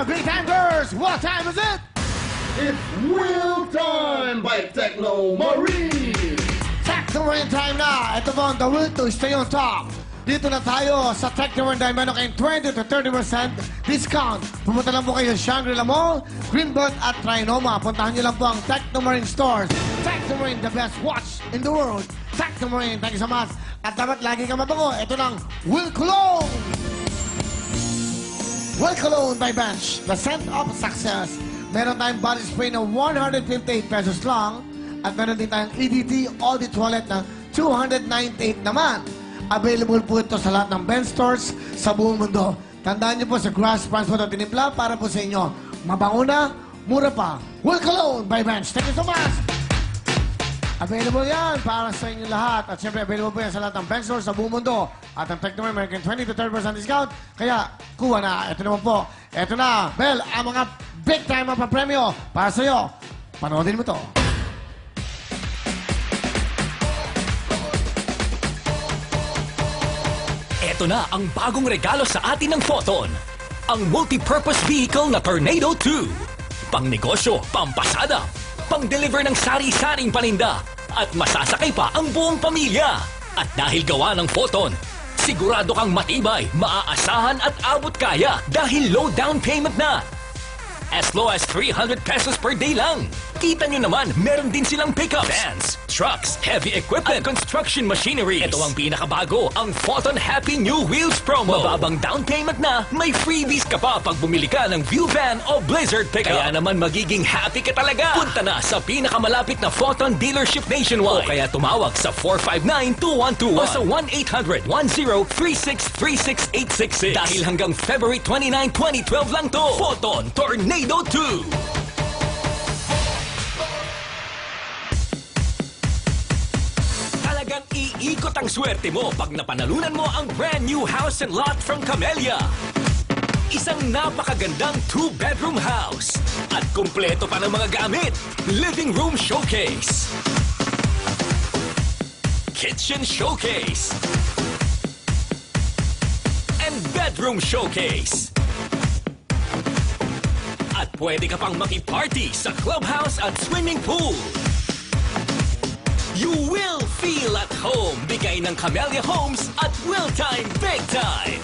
Well, big time girls, what time is it? It's Wheel Time by Techno Marine! Techno Marine time na. Ito po ang the will to stay on top. Dito na tayo sa Techno Marine dahil meron kayong 20 to 30% discount. Pumunta lang po kayo sa Shangri-La Mall, Greenbelt at Trinoma. Puntahan nyo lang po ang Techno Marine stores. Techno Marine, the best watch in the world. Techno Marine, thank you so much. At dapat lagi ka mabango. Ito ng Will Cologne. Will Cologne by Bench, the scent of success. Meron tayong body spray na 158 pesos lang. At meron din tayong EDT Audit Toilet na 298 naman. Available po ito sa lahat ng Bench stores sa buong mundo. Tandaan niyo po sa Grass Brands po ito tinimpla para po sa inyo. Mabango na, mura pa. Will Cologne by Bench. Thank you so much! Available yan para sa inyo lahat. At syempre, available po yan sa lahat ng Bench stores sa buong mundo. At ang Techno Marine, 20 to 30% discount. Kaya, kuha na. Ito naman po. Ito na, Bel, ang mga big time ang papremyo para sa iyo. Panoodin mo to. Ito na ang bagong regalo sa atin ng Photon. Ang multi-purpose vehicle na Tornado 2. Pang-negosyo, pampasada, pang-deliver ng sari-saring paninda, at masasakay pa ang buong pamilya. At dahil gawa ng Photon, sigurado kang matibay, maaasahan at abot kaya dahil low down payment na. As low as 300 pesos per day lang. Kita nyo naman, meron din silang pickups, vans, trucks, heavy equipment, at construction machineries. Ito ang pinakabago, ang Photon Happy New Wheels promo. Mababang down payment na, may freebies ka pa pag bumili ka ng View Van o Blizzard pickup. Kaya naman magiging happy ka talaga. Punta na sa pinakamalapit na Photon dealership nationwide. O kaya tumawag sa 459-2121 o sa 1-800-1036-36866. Dahil hanggang February 29, 2012 lang to. Photon Tornado 2. Talagang iikot ang swerte mo pag napanalunan mo ang brand new house and lot from Camellia. Isang napakagandang 2-bedroom house. At kumpleto pa ng mga gamit. Living room showcase. Kitchen showcase. And bedroom showcase. At pwede ka pang makiparty sa clubhouse at swimming pool. You will feel at home. Bigay ng Camellia Homes at Will Time Big Time.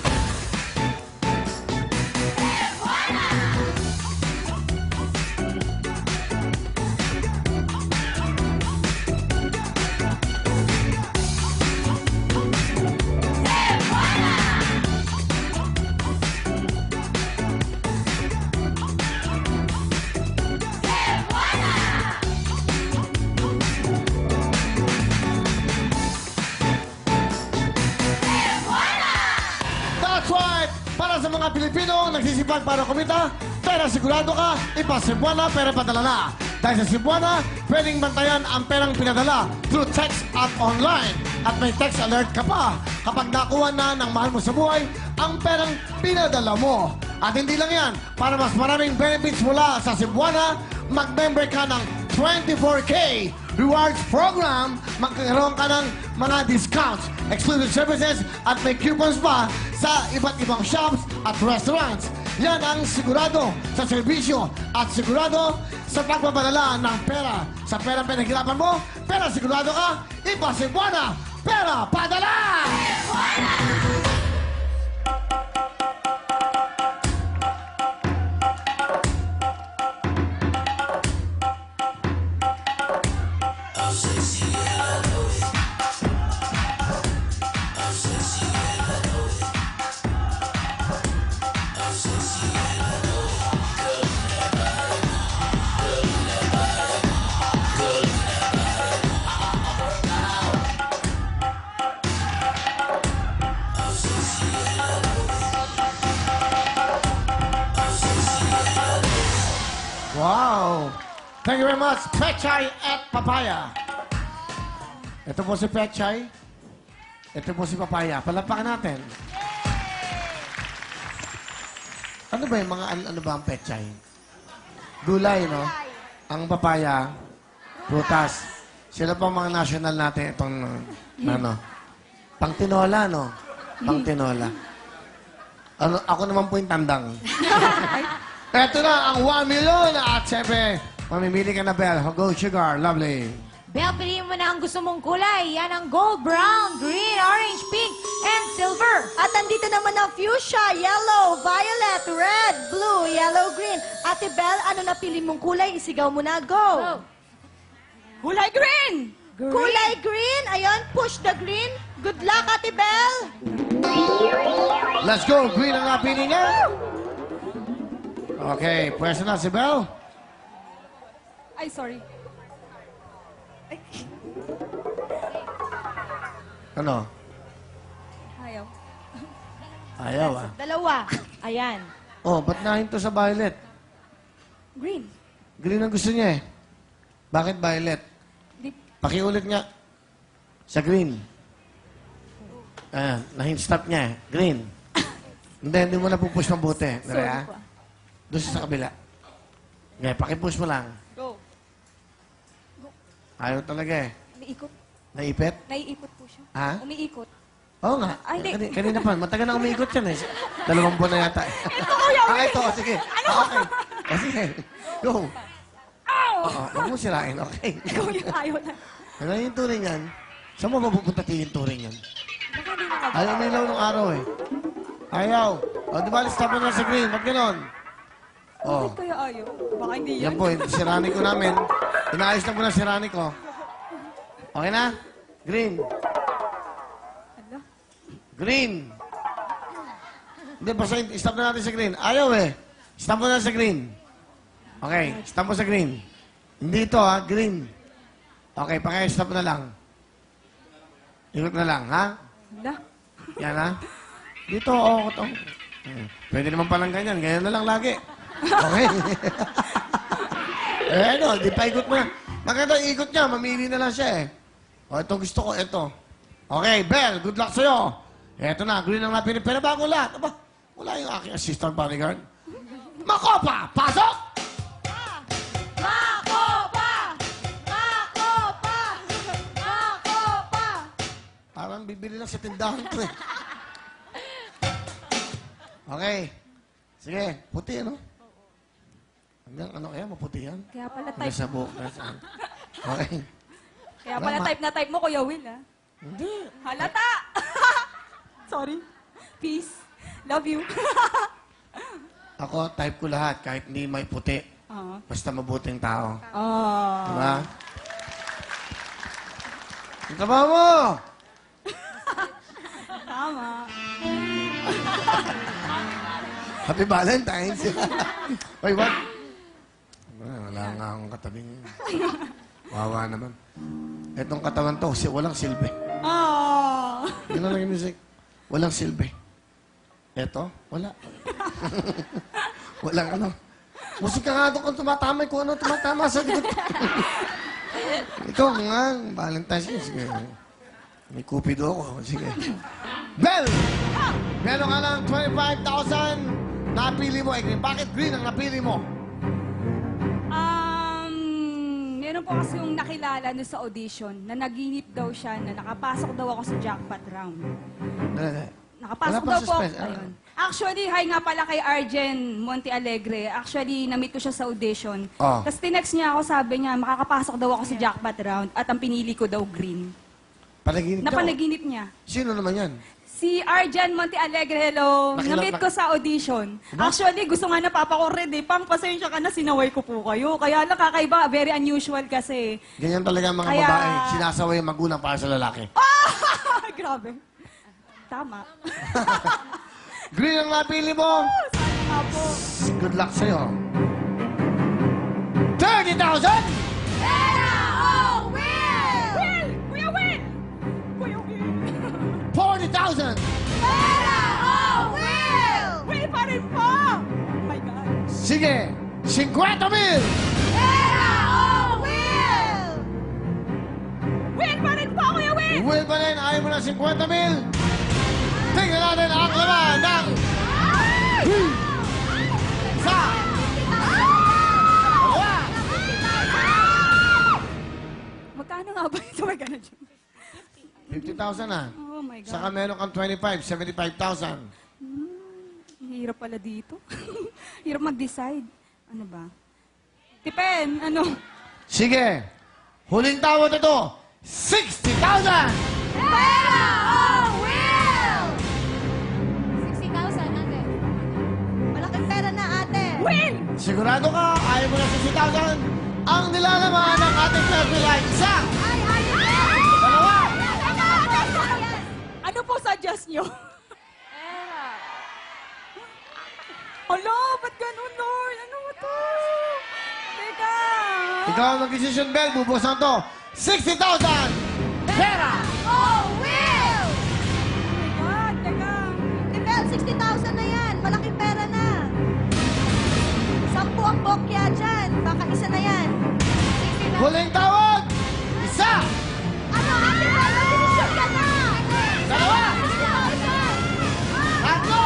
Para sa mga Pilipino nagsisipag para kumita, pera sigurado ka, ipa Cebuana, pera padala na. Dahil sa Cebuana, pwedeng bantayan ang perang pinadala through text at online. At may text alert ka pa kapag nakuha na ng mahal mo sa buhay ang perang pinadala mo. At hindi lang yan, para mas maraming benefits mula sa Cebuana, mag-member ka ng 24K Rewards Program, magkakaroon ka ng mga discounts, exclusive services, at may coupons pa sa iba't ibang shops at restaurants. Yan ang sigurado sa serbisyo at sigurado sa pagpapadala ng pera. Sa perang pinaghirapan mo, pera sigurado ka, ipa Cebuana, pera padala! Wow! Thank you very much, Pechay at Papaya. Ito po si Pechay. Ito po si Papaya. Palapakan natin. Ano ba yung mga, ano ba ang Pechay? Gulay, no? Ang Papaya, prutas. Sila pa mga national natin. Itong, ano, pang tinola, no? Pang tinola. Ano, ako naman po yung tandang. Eto na ang 1 million at siyempre, mamimili ka na, Bel. Go, Sugar. Lovely. Bel, piliin mo na ang gusto mong kulay. Yan ang gold, brown, green, orange, pink, and silver. At andito naman ang fuchsia, yellow, violet, red, blue, yellow, green. Ate Belle, ano napili mong kulay? Isigaw mo na, go! Kulay green! Kulay green, ayun, push the green. Good luck, Ate Belle! Let's go. Green ang napili niya. Okay, pwesto na si Bel. Ay, sorry. Ano? Ayaw. Ayaw ah. Dalawa, ayan. Oh, ba't nahinto sa violet? Green. Green ang gusto niya eh. Bakit violet? Di, Pakiulit nga. Sa green. Ayan, nahin-stop niya eh. Green. Hindi mo na pupush mabuti. sorry Dali, ah. po. Doon sa kabila. Okay, pakipush mo lang. Go. Ayaw talaga eh. Umiikot. Naipit? Naiikot po siya. Ha? Umiikot. Oo nga. Ay, hindi. Kanina pa. Matagal na umiikot yan eh. 2 buwan na yata. Ito, sige. Ano? Okay. Sige. Go. Oo, huwag mo sirain. Okay. Ikaw yung ayaw na. Ano yung turing yan? Saan mo mapupunta yung turing yan? Baka hindi na Ayaw nilaw ng araw eh. Ayaw. O, di ba, stop mo na sa green. Ba't ganon? O, Bakit kaya ayaw? Baka hindi yan. yan po. Sirani ko namin. Inaayos na po na sirani ko. Okay na? Green. Ala. Green. Hindi, basta stop na natin sa green. Ayaw eh. Stop mo na sa green. Okay, stop mo sa green. Hindi ito ha, green. Okay, paki-stop na lang. Ikot na lang, ha? Ala. Yan ha? Dito, oo, ito. Pwede naman palang ganyan. Ganyan na lang lagi. Okay? eh, ano, di pa ikot mo na. Maganda, ikot niya. Mamili na lang siya eh. O, ito gusto ko, ito. Okay, Bel, good luck sa'yo. Eto na, green ang napili. Pero bago lahat, aba, wala yung aking assistant bodyguard. Makopa, pasok! Makopa! Makopa! Makopa! Parang bibili lang sa tindahan ko eh. Okay. Sige, puti ano? Hanggang ano kaya, maputi yan? Kaya pala Hanggang type. sa buhok na sa... Okay. Kaya pala type na type mo, Kuya Will, ha? Hindi. Halata! Sorry. Peace. Love you. Ako, type ko lahat, kahit hindi may puti. Ah. Basta mabuting tao. Ah. Diba? Ang trabaho mo! Tama. Happy Valentine's! Wait, what? Wala nga akong katabing. Wawa naman. Etong katawan to, walang silbi. Ah. Yun na lang yung music. Walang silbi. Eto, wala. Walang ano. Musika nga doon kung tumatama kung ano tumatama sa likod. Ikaw nga, Valentine's Day. Sige. May kupido ako. Sige. Bel! Meron ka lang 25,000. Napili mo, Green. Bakit green ang napili mo? Meron po kasi yung nakilala no sa audition na naginip daw siya na nakapasok daw ako sa jackpot round. Dali. Nakapasok Wala daw pang po. suspense. Ayun. Actually, hi nga pala kay Arjen Monte Alegre. Actually, na-meet ko siya sa audition. Oh. Tapos tinext niya ako, sabi niya, makakapasok daw ako sa jackpot round at ang pinili ko daw green. Panaginip ka? Napanaginip niya. Sino naman yan? Si Arjan Monte Alegre, hello. Nakilala- Na-meet ko sa audition. Actually, gusto nga na papa ko rin eh. Pang pasensya ka na, sinaway ko po kayo. Kaya lang kakaiba, very unusual kasi. Ganyan talaga ang mga Kaya- babae. Sinasaway ang magulang para sa lalaki. Grabe. Tama. Green ang napili mo. Nga po. Good luck sa'yo. 30,000! Pera o Will! Will! Kuya Will! Kuya Will! 40,000! Pera o Will! Will pa rin po! Oh my God. Sige, 50,000! Pera o Will! Will pa rin po, Kuya Will! Will pa rin, ayaw mo na 50,000? Tingnan natin ang laman ng... Isa! Dalawa! Magkano nga ba ito? May ganun siya. 50,000 na. Oh my God. Saka meron kang 25, 75,000. Hirap pala dito. Hirap mag-decide. Ano ba? Tipen, ano? Sige. Huling tawad ito. 60,000! Pera o will? 60,000, ate. Malaking pera na, ate. Win! Sigurado ka, ayaw mo na 60,000? Ang nilalaman ng ating Pepe Line, isa, Ay, dalawa, Ano po suggest nyo? Pera. Alo, ba't ganun, Lord? Ano mo to? Teka. ikaw ang mag-decision bell, bubusan to. 60,000! Pera! O will? God, teka. Tibel, 60,000 na yan. Malaking pera na. 10 ang bokya dyan. Baka isa na yan. Huling tawad! Isa! Ano, ate Bel? Mag-desisyon ka na. Dalawa! 60,000. Tatlo!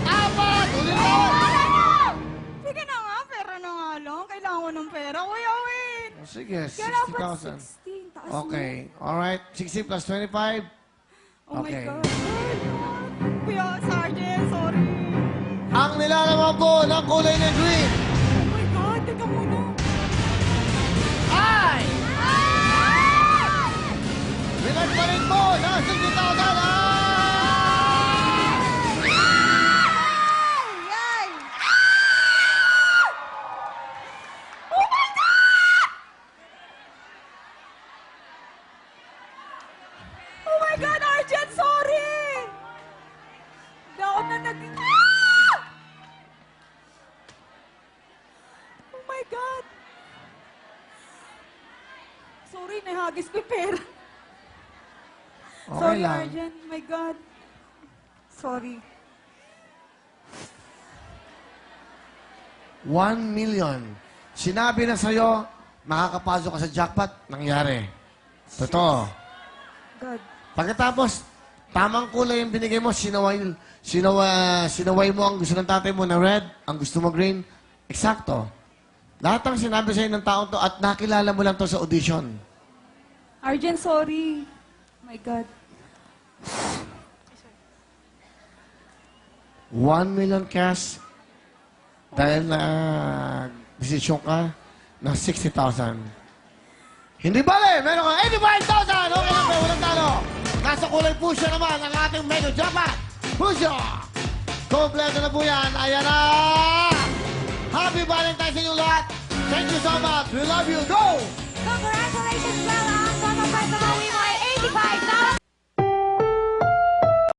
Apat! Huling tawad! Sige na nga, pera na nga lang. Kailangan ko ng pera. Kuya, win. Oh, sige, Kailangan pa 60,000. 16. Taas Okay, alright. 60 plus 25. mo. Oh Okay. my God. Kuya, Sergeant, sorry. Ang nilalaman po ng kulay ng green Oh my God, teka muna. ay... Pinagpalit mo ng 60,000 ay... Yay! Oh my God, Arjen, sorry! Hindi ako na nag... Oh my God! Sorry, nahagis ko yung pera. Okay Sorry, lang. Arjen. Oh my God. Sorry. 1 million. Sinabi na sa'yo, makakapasok ka sa jackpot, nangyari. Totoo. God. Pagkatapos, tamang kulay yung binigay mo, sinaway mo ang gusto ng tatay mo na red, ang gusto mo green, eksakto. Lahat ng sinabi sa'yo ng taong to at nakilala mo lang to sa audition. Arjen, sorry. Oh my God. 1 million cash dahil na desisyon ka na 60,000. Hindi bale, meron ka 85,000! Okay lang, may walang talo. Nasa kulay pusyo naman ang ating mega jackpot. Pusyo! Kompleto na po yan. Ayan na! Happy Valentine's sa inyo lahat! Thank you so much! We love you! Go! Congratulations, Bella! Ang top 5 na mauwi mo ay 85,000!